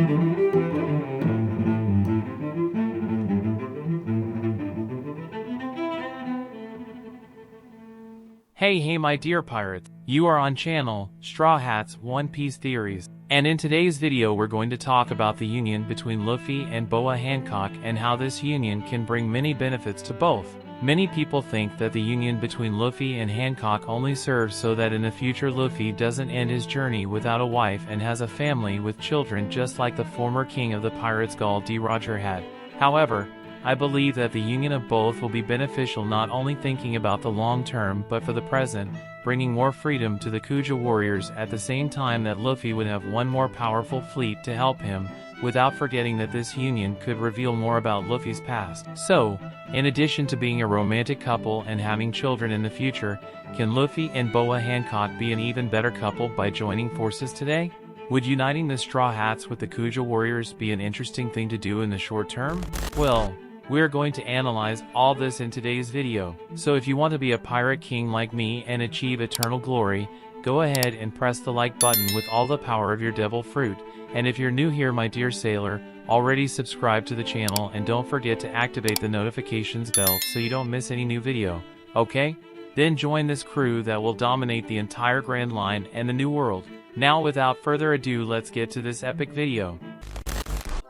Hey my dear pirates, you are on channel Straw Hat's One Piece Theories, and in today's video we're going to talk about the union between Luffy and Boa Hancock and how this union can bring many benefits to both. Many people think that the union between Luffy and Hancock only serves so that in the future Luffy doesn't end his journey without a wife and has a family with children just like the former king of the pirates Gul D. Roger had. However, I believe that the union of both will be beneficial, not only thinking about the long term but for the present, bringing more freedom to the Kuja warriors at the same time that Luffy would have one more powerful fleet to help him, without forgetting that this union could reveal more about Luffy's past. So, in addition to being a romantic couple and having children in the future, can Luffy and Boa Hancock be an even better couple by joining forces today? Would uniting the Straw Hats with the Kuja warriors be an interesting thing to do in the short term? Well, we're going to analyze all this in today's video. So if you want to be a pirate king like me and achieve eternal glory, go ahead and press the like button with all the power of your devil fruit. And if you're new here my dear sailor, already subscribe to the channel and don't forget to activate the notifications bell so you don't miss any new video, okay? Then join this crew that will dominate the entire Grand Line and the New World. Now without further ado, let's get to this epic video.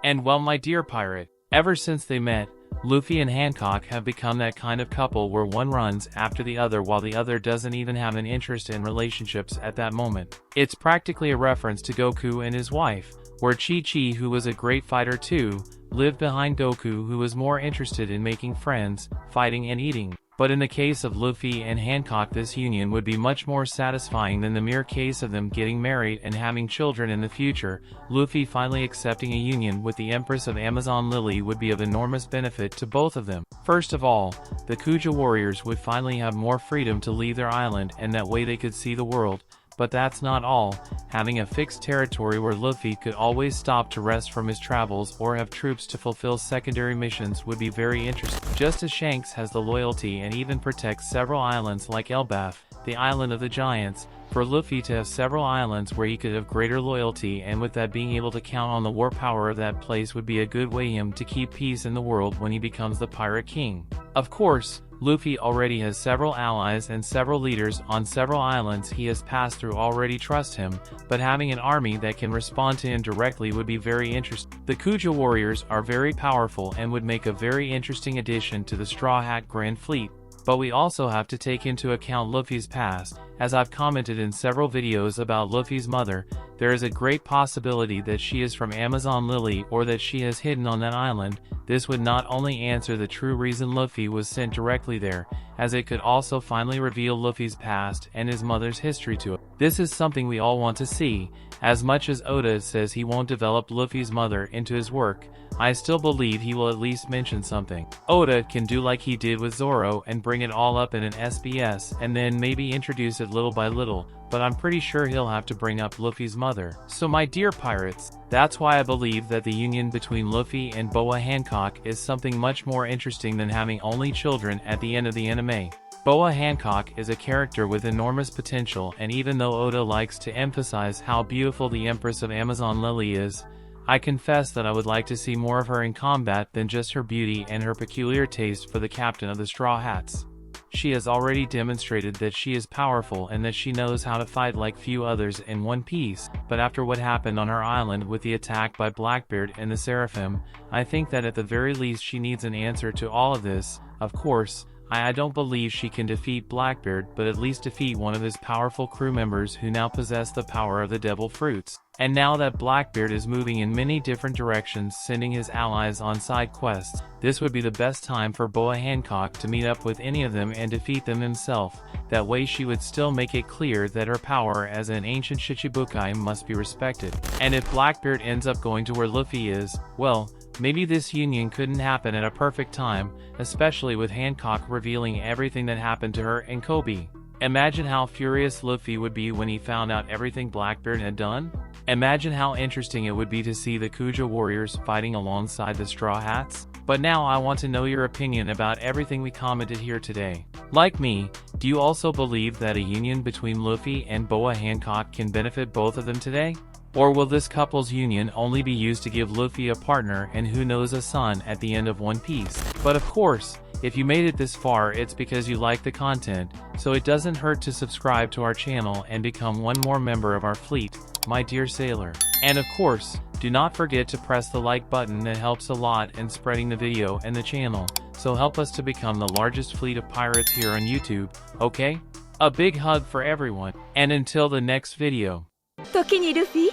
And well my dear pirate, ever since they met, Luffy and Hancock have become that kind of couple where one runs after the other while the other doesn't even have an interest in relationships at that moment. It's practically a reference to Goku and his wife, where Chi-Chi, who was a great fighter too, lived behind Goku, who was more interested in making friends, fighting and eating. But in the case of Luffy and Hancock, this union would be much more satisfying than the mere case of them getting married and having children in the future. Luffy finally accepting a union with the Empress of Amazon Lily would be of enormous benefit to both of them. First of all, the Kuja warriors would finally have more freedom to leave their island, and that way they could see the world. But that's not all. Having a fixed territory where Luffy could always stop to rest from his travels or have troops to fulfill secondary missions would be very interesting. Just as Shanks has the loyalty and even protects several islands like Elbaf, the island of the giants, for Luffy to have several islands where he could have greater loyalty, and with that being able to count on the war power of that place would be a good way him to keep peace in the world when he becomes the Pirate King. Of course, Luffy already has several allies and several leaders on several islands he has passed through already trust him, but having an army that can respond to him directly would be very interesting. The Kuja warriors are very powerful and would make a very interesting addition to the Straw Hat Grand Fleet. But we also have to take into account Luffy's past. As I've commented in several videos about Luffy's mother, there is a great possibility that she is from Amazon Lily or that she has hidden on that island. This would not only answer the true reason Luffy was sent directly there, as it could also finally reveal Luffy's past and his mother's history to it. This is something we all want to see. As much as Oda says he won't develop Luffy's mother into his work, I still believe he will at least mention something. Oda can do like he did with Zoro and bring it all up in an SBS and then maybe introduce it little by little, but I'm pretty sure he'll have to bring up Luffy's mother. So my dear pirates, that's why I believe that the union between Luffy and Boa Hancock is something much more interesting than having only children at the end of the anime. Boa Hancock is a character with enormous potential, and even though Oda likes to emphasize how beautiful the Empress of Amazon Lily is, I confess that I would like to see more of her in combat than just her beauty and her peculiar taste for the captain of the Straw Hats. She has already demonstrated that she is powerful and that she knows how to fight like few others in One Piece, but after what happened on her island with the attack by Blackbeard and the Seraphim, I think that at the very least she needs an answer to all of this. Of course, I don't believe she can defeat Blackbeard, but at least defeat one of his powerful crew members who now possess the power of the devil fruits. And now that Blackbeard is moving in many different directions, sending his allies on side quests, this would be the best time for Boa Hancock to meet up with any of them and defeat them himself. That way she would still make it clear that her power as an ancient Shichibukai must be respected. And if Blackbeard ends up going to where Luffy is, well, maybe this union couldn't happen at a perfect time, especially with Hancock revealing everything that happened to her and Kobe. Imagine how furious Luffy would be when he found out everything Blackbeard had done. Imagine how interesting it would be to see the Kuja warriors fighting alongside the Straw Hats. But now I want to know your opinion about everything we commented here today. Like me, do you also believe that a union between Luffy and Boa Hancock can benefit both of them today? Or will this couple's union only be used to give Luffy a partner and who knows a son at the end of One Piece? But of course, if you made it this far, it's because you like the content, so it doesn't hurt to subscribe to our channel and become one more member of our fleet, my dear sailor. And of course, do not forget to press the like button, that helps a lot in spreading the video and the channel, so help us to become the largest fleet of pirates here on YouTube, okay? A big hug for everyone, and until the next video. 時にルフィ、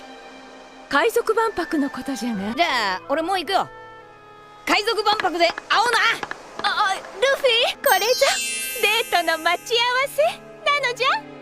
海賊万博のことじゃが。じゃあ俺もう行くよ。海賊万博で会おうな。ルフィ、これぞデートの待ち合わせなのじゃ。